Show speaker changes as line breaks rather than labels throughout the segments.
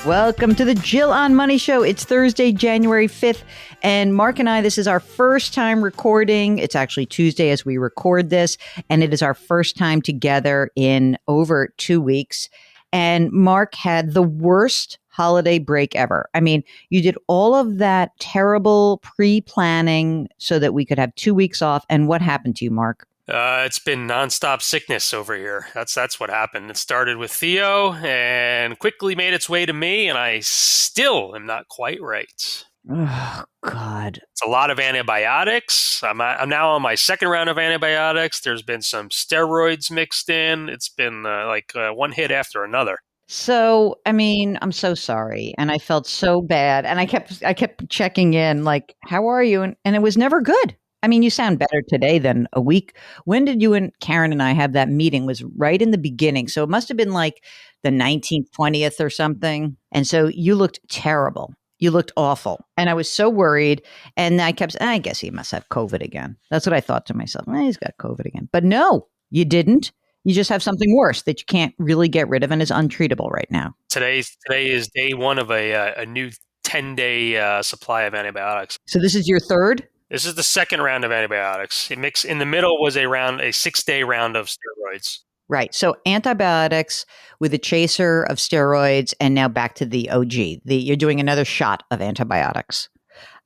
Welcome to the Jill on Money Show. It's Thursday, January 5th, and Mark and I, this is our first time recording. It's actually Tuesday as we record this, and it is our first time together in over 2 weeks. And Mark had the worst holiday break ever. I mean, you did all of that terrible pre-planning so that we could have 2 weeks off, and what happened to you, Mark?
It's been nonstop sickness over here. That's what happened. It started with Theo and quickly made its way to me, and I still am not quite right.
Oh, God.
It's a lot of antibiotics. I'm now on my second round of antibiotics. There's been some steroids mixed in. It's been one hit after another.
So, I mean, I'm so sorry, and I felt so bad, and I kept checking in, like, how are you? And it was never good. I mean, you sound better today than a week. When did you and Karen and I have that meeting? Was right in the beginning. So it must have been like the 19th, 20th or something. And so you looked terrible. You looked awful. And I was so worried. And I guess he must have COVID again. That's what I thought to myself. He's got COVID again. But no, you didn't. You just have something worse that you can't really get rid of and is untreatable right now.
Today is day one of a new 10-day supply of antibiotics.
So this is your third?
This is the second round of antibiotics. In the middle was a 6-day round of steroids.
Right. So antibiotics with a chaser of steroids, and now back to the OG. You're doing another shot of antibiotics.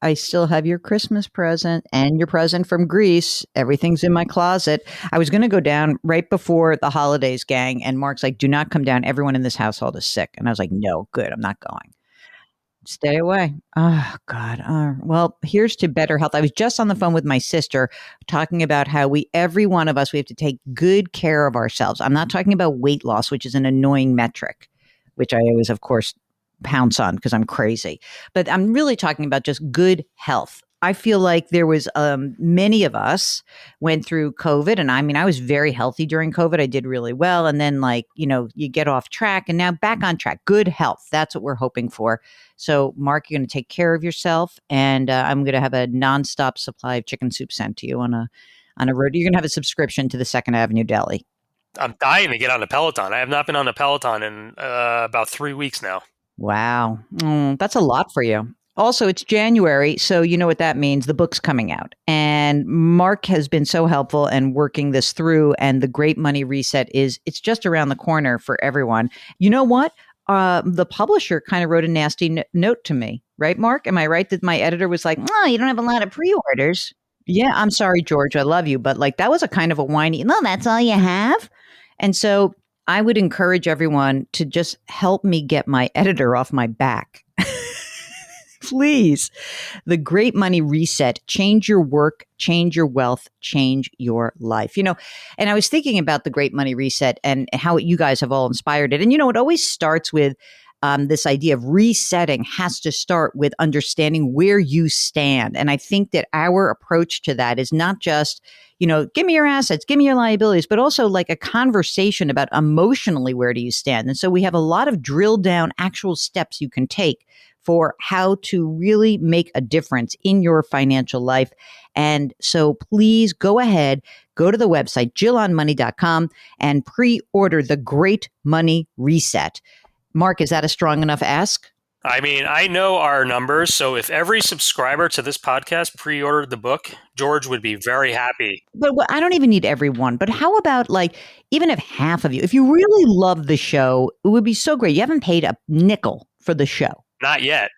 I still have your Christmas present and your present from Greece. Everything's in my closet. I was going to go down right before the holidays, gang. And Mark's like, do not come down. Everyone in this household is sick. And I was like, no, good. I'm not going. Stay away. Oh, God. Well, here's to better health. I was just on the phone with my sister talking about how every one of us, we have to take good care of ourselves. I'm not talking about weight loss, which is an annoying metric, which I always, of course, pounce on because I'm crazy. But I'm really talking about just good health. I feel like there was many of us went through COVID. And I mean, I was very healthy during COVID. I did really well. And then you get off track and now back on track. Good health. That's what we're hoping for. So, Mark, you're going to take care of yourself. And I'm going to have a nonstop supply of chicken soup sent to you on a road. You're going to have a subscription to the 2nd Avenue Deli.
I'm dying to get on a Peloton. I have not been on a Peloton in about 3 weeks now.
Wow. That's a lot for you. Also, it's January, so you know what that means. The book's coming out. And Mark has been so helpful and working this through. And the Great Money Reset it's just around the corner for everyone. You know what? The publisher kind of wrote a nasty note to me. Right, Mark? Am I right that my editor was like, oh, you don't have a lot of pre-orders? Yeah, I'm sorry, George. I love you. But that was a kind of a whiny, no, that's all you have? And so I would encourage everyone to just help me get my editor off my back. Please. The Great Money Reset. Change your work, change your wealth, change your life. And I was thinking about the Great Money Reset and how you guys have all inspired it. And, it always starts with this idea of resetting has to start with understanding where you stand. And I think that our approach to that is not just, give me your assets, give me your liabilities, but also like a conversation about emotionally, where do you stand? And so we have a lot of drilled down actual steps you can take for how to really make a difference in your financial life. And so please go ahead, go to the website, jillonmoney.com, and pre-order the Great Money Reset. Mark, is that a strong enough ask?
I mean, I know our numbers, so if every subscriber to this podcast pre-ordered the book, George would be very happy.
But I don't even need everyone. But how about even if half of you, if you really love the show, it would be so great. You haven't paid a nickel for the show.
Not yet.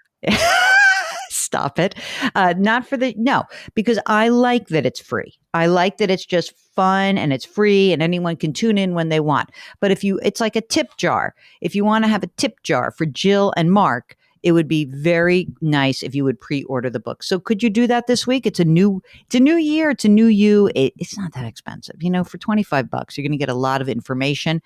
Stop it. No, because I like that it's free. I like that it's just fun and it's free and anyone can tune in when they want. But it's like a tip jar. If you want to have a tip jar for Jill and Mark, it would be very nice if you would pre-order the book. So could you do that this week? It's a new year. It's a new you. It's not that expensive. For $25, you're going to get a lot of information.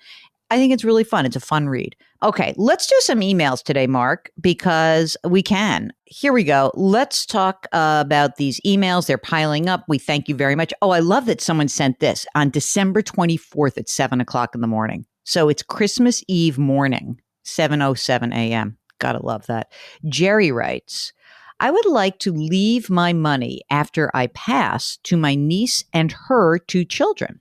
I think it's really fun. It's a fun read. Okay, let's do some emails today, Mark, because we can. Here we go. Let's talk about these emails. They're piling up. We thank you very much. Oh, I love that someone sent this on December 24th at 7 o'clock in the morning. So it's Christmas Eve morning, 7:07 a.m. Gotta love that. Jerry writes, I would like to leave my money after I pass to my niece and her 2 children.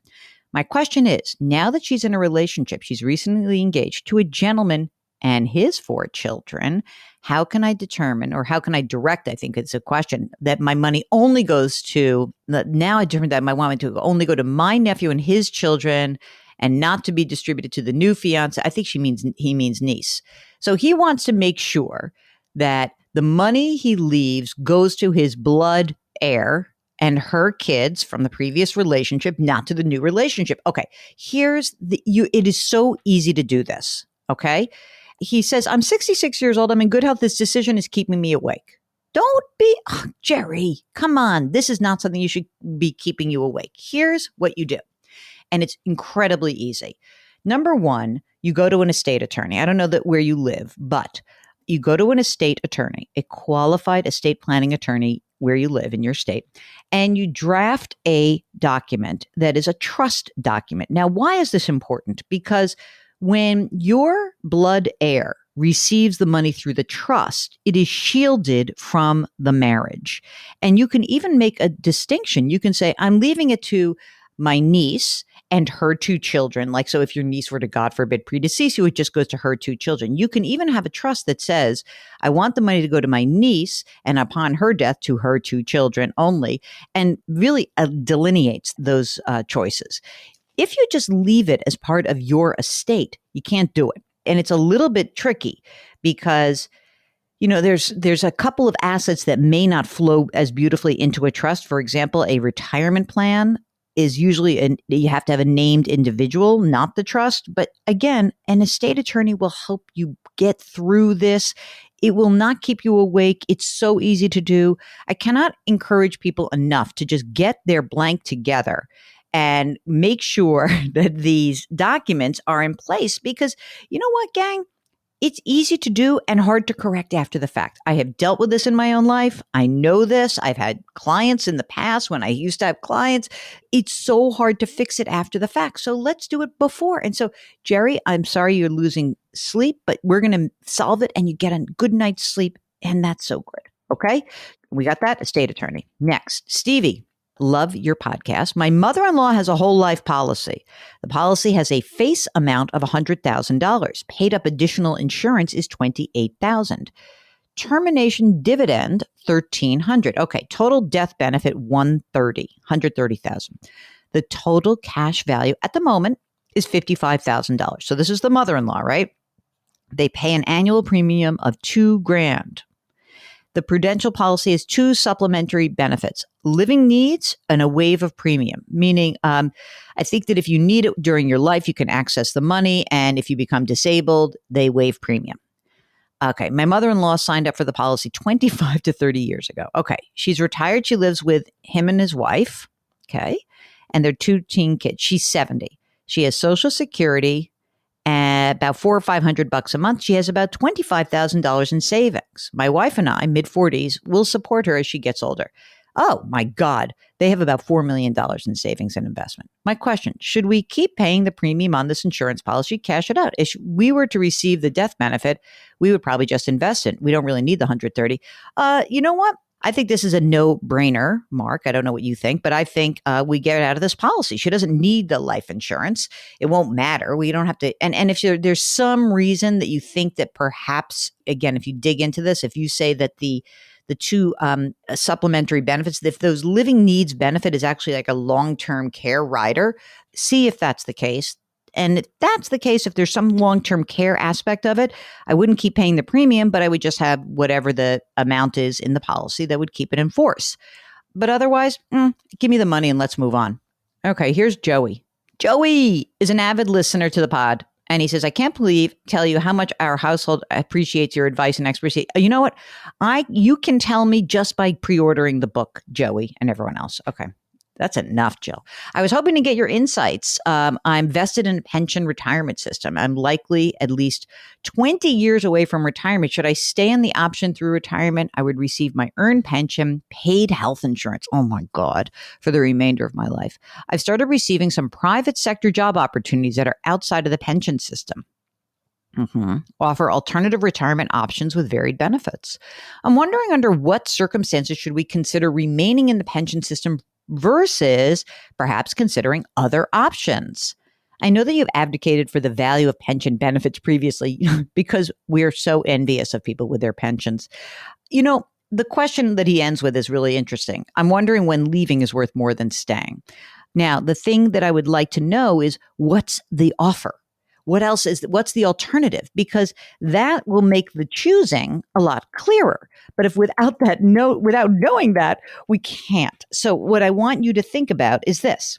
My question is, now that she's in a relationship, she's recently engaged to a gentleman and his 4 children, how can I determine, or how can I direct, I think it's a question, that my money only goes to, now I determine that I want it to only go to my nephew and his children and not to be distributed to the new fiance. I think he means niece. So he wants to make sure that the money he leaves goes to his blood heir and her kids from the previous relationship, not to the new relationship. Okay, it is so easy to do this. Okay. He says, I'm 66 years old. I'm in good health. This decision is keeping me awake. Don't be, Jerry, come on. This is not something you should be keeping you awake. Here's what you do. And it's incredibly easy. Number one, you go to an estate attorney. I don't know where you live, but you go to an estate attorney, a qualified estate planning attorney where you live in your state, and you draft a document that is a trust document. Now, why is this important? Because when your blood heir receives the money through the trust, it is shielded from the marriage. And you can even make a distinction. You can say, I'm leaving it to my niece and her 2 children. Like, so if your niece were to, God forbid, predecease you, it just goes to her 2 children. You can even have a trust that says, I want the money to go to my niece and upon her death to her 2 children only, and really delineates those choices. If you just leave it as part of your estate, you can't do it. And it's a little bit tricky because, there's a couple of assets that may not flow as beautifully into a trust. For example, a retirement plan is usually you have to have a named individual, not the trust. But again, an estate attorney will help you get through this. It will not keep you awake. It's so easy to do. I cannot encourage people enough to just get their blank together and make sure that these documents are in place, because you know what, gang? It's easy to do and hard to correct after the fact. I have dealt with this in my own life. I know this. I've had clients in the past when I used to have clients. It's so hard to fix it after the fact. So let's do it before. And so, Jerry, I'm sorry you're losing sleep, but we're going to solve it and you get a good night's sleep. And that's so good. Okay. We got that. Estate attorney. Next, Stevie. Love your podcast. My mother-in-law has a whole life policy. The policy has a face amount of $100,000. Paid up additional insurance is $28,000. Termination dividend $1,300. Okay, total death benefit $130,000. The total cash value at the moment is $55,000. So this is the mother-in-law, right? They pay an annual premium of $2,000. The Prudential policy has 2 supplementary benefits: living needs and a waive of premium, meaning I think that if you need it during your life, you can access the money. And if you become disabled, they waive premium. Okay. My mother-in-law signed up for the policy 25 to 30 years ago. Okay. She's retired. She lives with him and his wife. Okay. And their 2 teen kids. She's 70. She has Social Security, about $400 or $500 a month. She has about $25,000 in savings. My wife and I, mid-40s, will support her as she gets older. Oh my God, they have about $4 million in savings and investment. My question, should we keep paying the premium on this insurance policy, cash it out? If we were to receive the death benefit, we would probably just invest it. We don't really need the 130. You know what? I think this is a no-brainer, Mark. I don't know what you think, but I think we get out of this policy. She doesn't need the life insurance. It won't matter. We don't have to. And if there's some reason that you think that perhaps, again, if you dig into this, if you say that the 2 supplementary benefits, if those living needs benefit is actually like a long-term care rider, see if that's the case. And if that's the case, if there's some long-term care aspect of it, I wouldn't keep paying the premium, but I would just have whatever the amount is in the policy that would keep it in force. But otherwise, give me the money and let's move on. Okay, here's Joey. Joey is an avid listener to the pod. And he says, I can't tell you how much our household appreciates your advice and expertise. You know what? You can tell me just by pre-ordering the book, Joey, and everyone else. Okay. That's enough, Jill. I was hoping to get your insights. I'm vested in a pension retirement system. I'm likely at least 20 years away from retirement. Should I stay in the option through retirement? I would receive my earned pension, paid health insurance. Oh my God, for the remainder of my life. I've started receiving some private sector job opportunities that are outside of the pension system. Offer alternative retirement options with varied benefits. I'm wondering under what circumstances should we consider remaining in the pension system versus perhaps considering other options. I know that you've advocated for the value of pension benefits previously because we're so envious of people with their pensions. You know, the question that he ends with is really interesting. I'm wondering when leaving is worth more than staying. Now, the thing that I would like to know is what's the offer? What's the alternative? Because that will make the choosing a lot clearer. But if without knowing that, we can't. So what I want you to think about is this.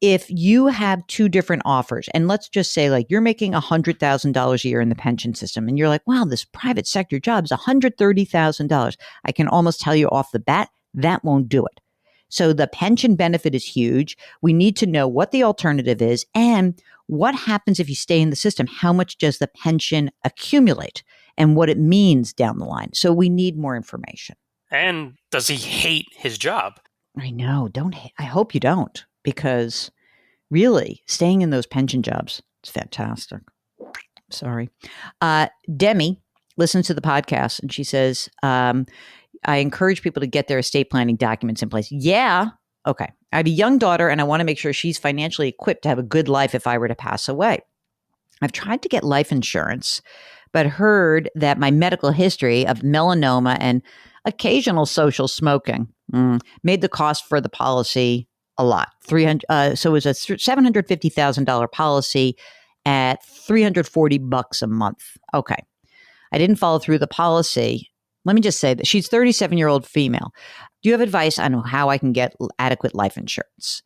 If you have two different offers, and let's just say like you're making $100,000 a year in the pension system, and you're like, wow, this private sector job is $130,000. I can almost tell you off the bat, that won't do it. So the pension benefit is huge. We need to know what the alternative is and what happens if you stay in the system. How much does the pension accumulate and what it means down the line? So we need more information.
And does he hate his job?
I know. I hope you don't, because really staying in those pension jobs, it's fantastic. Sorry. Demi listens to the podcast and she says, I encourage people to get their estate planning documents in place. Yeah. Okay. I have a young daughter and I want to make sure she's financially equipped to have a good life if I were to pass away. I've tried to get life insurance, but heard that my medical history of melanoma and occasional social smoking made the cost for the policy a lot. So it was a $750,000 policy at $340 a month. Okay. I didn't follow through the policy. Let me just say that she's 37-year-old female. Do you have advice on how I can get adequate life insurance?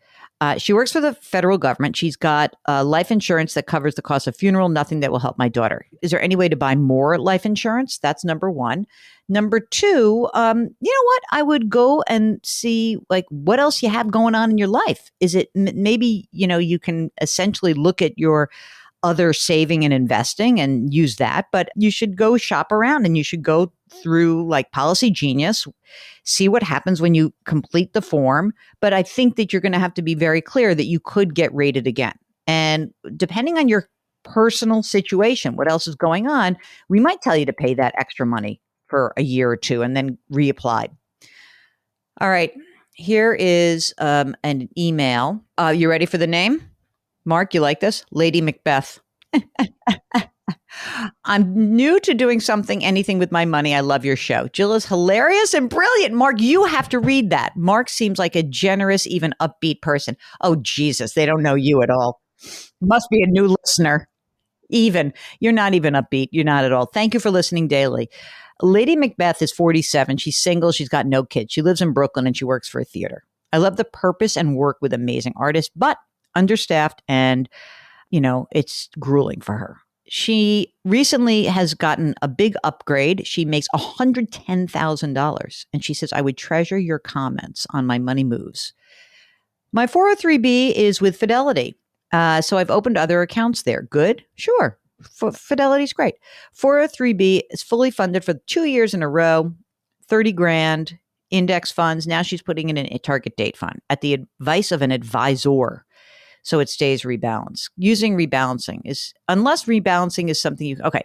She works for the federal government. She's got life insurance that covers the cost of funeral, nothing that will help my daughter. Is there any way to buy more life insurance? That's number one. Number two, you know what? I would go and see like what else you have going on in your life. Is it maybe, you can essentially look at your other saving and investing and use that, but you should go shop around and you should go through like Policy Genius, see what happens when you complete the form. But I think that you're going to have to be very clear that you could get rated again. And depending on your personal situation, what else is going on, we might tell you to pay that extra money for a year or two and then reapply. All right. Here is an email. You ready for the name? Mark, you like this? Lady Macbeth. I'm new to doing anything with my money. I love your show. Jill is hilarious and brilliant. Mark, you have to read that. Mark seems like a generous, even upbeat person. Oh, Jesus, they don't know you at all. Must be a new listener. You're not even upbeat. You're not at all. Thank you for listening daily. Lady Macbeth is 47. She's single. She's got no kids. She lives in Brooklyn and she works for a theater. I love the purpose and work with amazing artists, but understaffed and, it's grueling for her. She recently has gotten a big upgrade. She makes $110,000. And she says, I would treasure your comments on my money moves. My 403B is with Fidelity. So I've opened other accounts there. Good? Sure. Fidelity's great. 403B is fully funded for 2 years in a row, 30 grand, index funds. Now she's putting in a target date fund at the advice of an advisor. So it stays rebalanced. Using rebalancing unless rebalancing is something okay.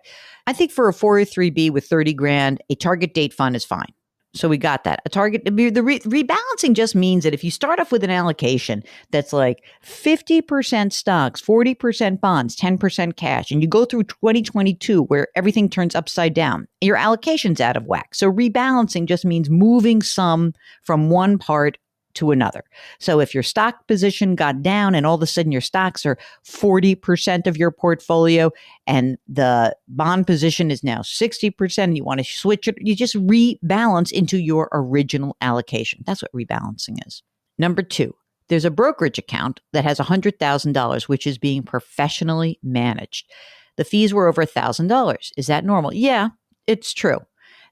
I think for a 403B with 30 grand, a target date fund is fine. So we got that. Rebalancing just means that if you start off with an allocation that's like 50% stocks, 40% bonds, 10% cash, and you go through 2022 where everything turns upside down, your allocation's out of whack. So rebalancing just means moving some from one part to another. So if your stock position got down and all of a sudden your stocks are 40% of your portfolio and the bond position is now 60% and you want to switch it, you just rebalance into your original allocation. That's what rebalancing is. Number two, there's a brokerage account that has $100,000, which is being professionally managed. The fees were over $1,000. Is that normal? Yeah, it's true.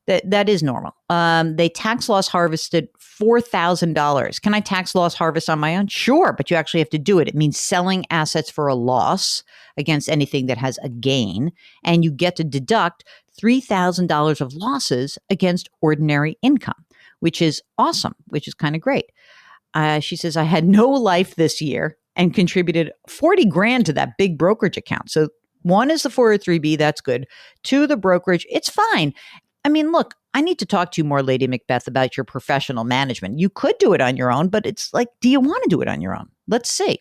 That is normal. They tax loss harvested $4,000. Can I tax loss harvest on my own? Sure, but you actually have to do it. It means selling assets for a loss against anything that has a gain, and you get to deduct $3,000 of losses against ordinary income, which is awesome, which is kind of great. She says, I had no life this year and contributed 40 grand to that big brokerage account. So one is the 403B, that's good. Two, the brokerage, it's fine. I mean, look, I need to talk to you more, Lady Macbeth, about your professional management. You could do it on your own, but it's like, do you want to do it on your own? Let's see.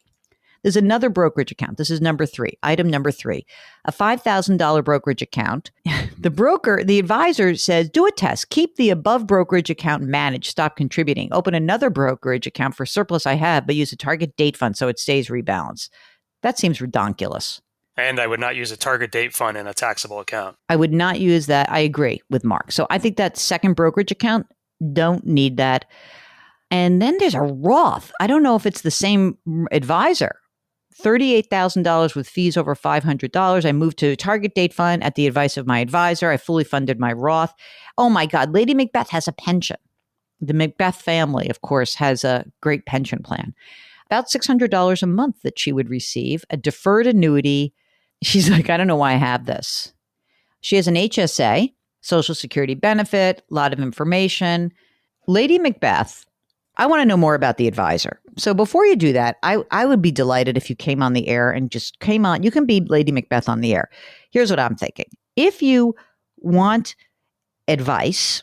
There's another brokerage account. This is number 3, item number 3, a $5,000 brokerage account. The advisor says, do a test. Keep the above brokerage account managed. Stop contributing. Open another brokerage account for surplus I have, but use a target date fund so it stays rebalanced. That seems redonkulous.
And I would not use a target date fund in a taxable account.
I would not use that. I agree with Mark. So I think that second brokerage account, don't need that. And then there's a Roth. I don't know if it's the same advisor. $38,000 with fees over $500. I moved to a target date fund at the advice of my advisor. I fully funded my Roth. Oh my God, Lady Macbeth has a pension. The Macbeth family, of course, has a great pension plan. About $600 a month that she would receive, a deferred annuity. She's like, I don't know why I have this. She has an HSA, Social Security benefit, a lot of information. Lady Macbeth, I want to know more about the advisor. So before you do that, I would be delighted if you came on the air and just came on. You can be Lady Macbeth on the air. Here's what I'm thinking. If you want advice,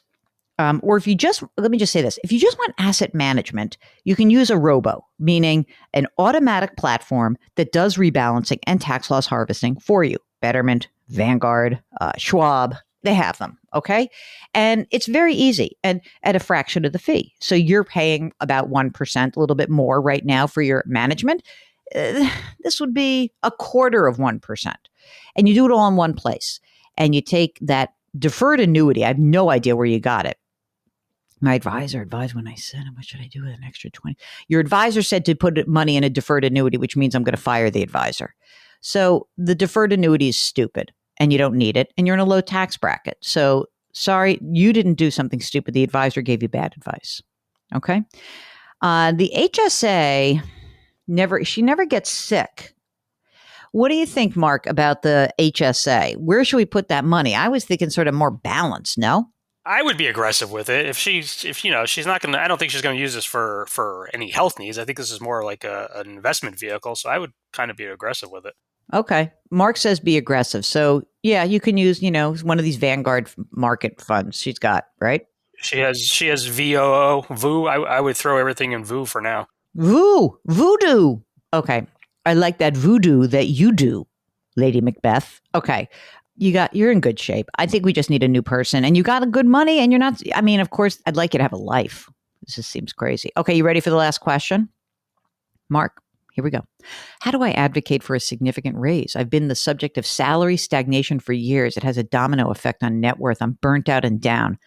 or if you just, let me just say this, if you just want asset management, you can use a robo, meaning an automatic platform that does rebalancing and tax loss harvesting for you. Betterment, Vanguard, Schwab, they have them, okay? And it's very easy and at a fraction of the fee. So you're paying about 1%, a little bit more right now for your management. This would be a quarter of 1%. And you do it all in one place. And you take that deferred annuity. I have no idea where you got it. My advisor advised when I said, what should I do with an extra 20? Your advisor said to put money in a deferred annuity, which means I'm going to fire the advisor. So the deferred annuity is stupid and you don't need it. And you're in a low tax bracket. So sorry, you didn't do something stupid. The advisor gave you bad advice. Okay. The HSA, she never gets sick. What do you think, Mark, about the HSA? Where should we put that money? I was thinking sort of more balanced, no?
I would be aggressive with it. If she's not going to, I don't think she's going to use this for any health needs. I think this is more like an investment vehicle. So I would kind of be aggressive with it.
Okay. Mark says be aggressive. So yeah, you can use, one of these Vanguard market funds she's got, right?
She has VOO. I would throw everything in VOO for now.
Voodoo. Okay. I like that voodoo that you do, Lady Macbeth. Okay. You're in good shape. I think we just need a new person and you got a good money and you're not, of course, I'd like you to have a life. This just seems crazy. Okay. You ready for the last question? Mark, here we go. How do I advocate for a significant raise? I've been the subject of salary stagnation for years. It has a domino effect on net worth. I'm burnt out and down.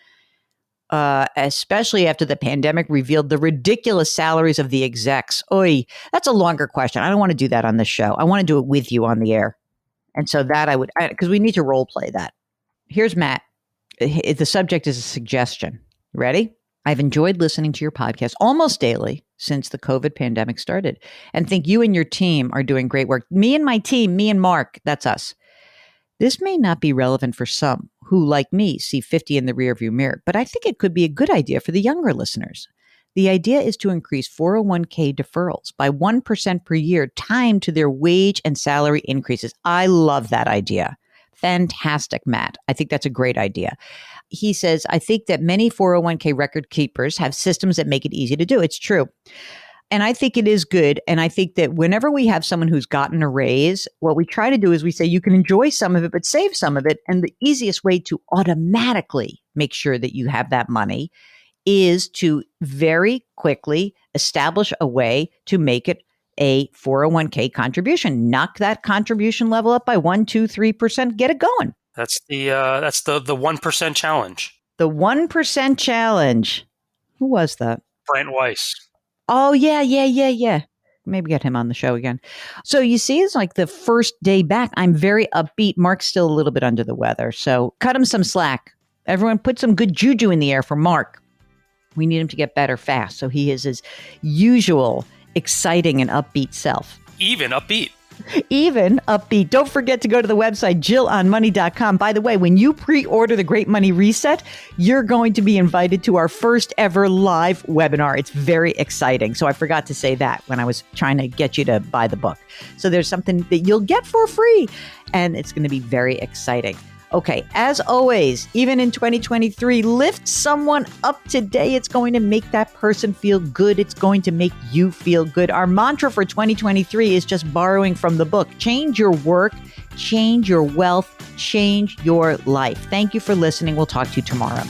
Especially after the pandemic revealed the ridiculous salaries of the execs. Oy, that's a longer question. I don't want to do that on the show. I want to do it with you on the air. And so that because we need to role play that. Here's Matt. The subject is a suggestion. Ready? I've enjoyed listening to your podcast almost daily since the COVID pandemic started and think you and your team are doing great work. Me and my team, me and Mark, that's us. This may not be relevant for some who, like me, see 50 in the rearview mirror, but I think it could be a good idea for the younger listeners. The idea is to increase 401k deferrals by 1% per year timed to their wage and salary increases. I love that idea. Fantastic, Matt. I think that's a great idea. He says, I think that many 401k record keepers have systems that make it easy to do. It's true. And I think it is good. And I think that whenever we have someone who's gotten a raise, what we try to do is we say, you can enjoy some of it, but save some of it. And the easiest way to automatically make sure that you have that money is to very quickly establish a way to make it a 401k contribution. Knock that contribution level up by 1%, 2%, 3%. Get it going.
That's the 1% challenge.
The 1% challenge. Who was that?
Brent Weiss.
Oh, yeah. Maybe get him on the show again. So you see, it's like the first day back. I'm very upbeat. Mark's still a little bit under the weather. So cut him some slack. Everyone put some good juju in the air for Mark. We need him to get better fast. So he is his usual exciting and upbeat self.
Even upbeat.
Don't forget to go to the website, JillOnMoney.com. By the way, when you pre-order the Great Money Reset, you're going to be invited to our first ever live webinar. It's very exciting. So I forgot to say that when I was trying to get you to buy the book. So there's something that you'll get for free, and it's going to be very exciting. Okay, as always, even in 2023, lift someone up today. It's going to make that person feel good. It's going to make you feel good. Our mantra for 2023 is just borrowing from the book. Change your work, change your wealth, change your life. Thank you for listening. We'll talk to you tomorrow.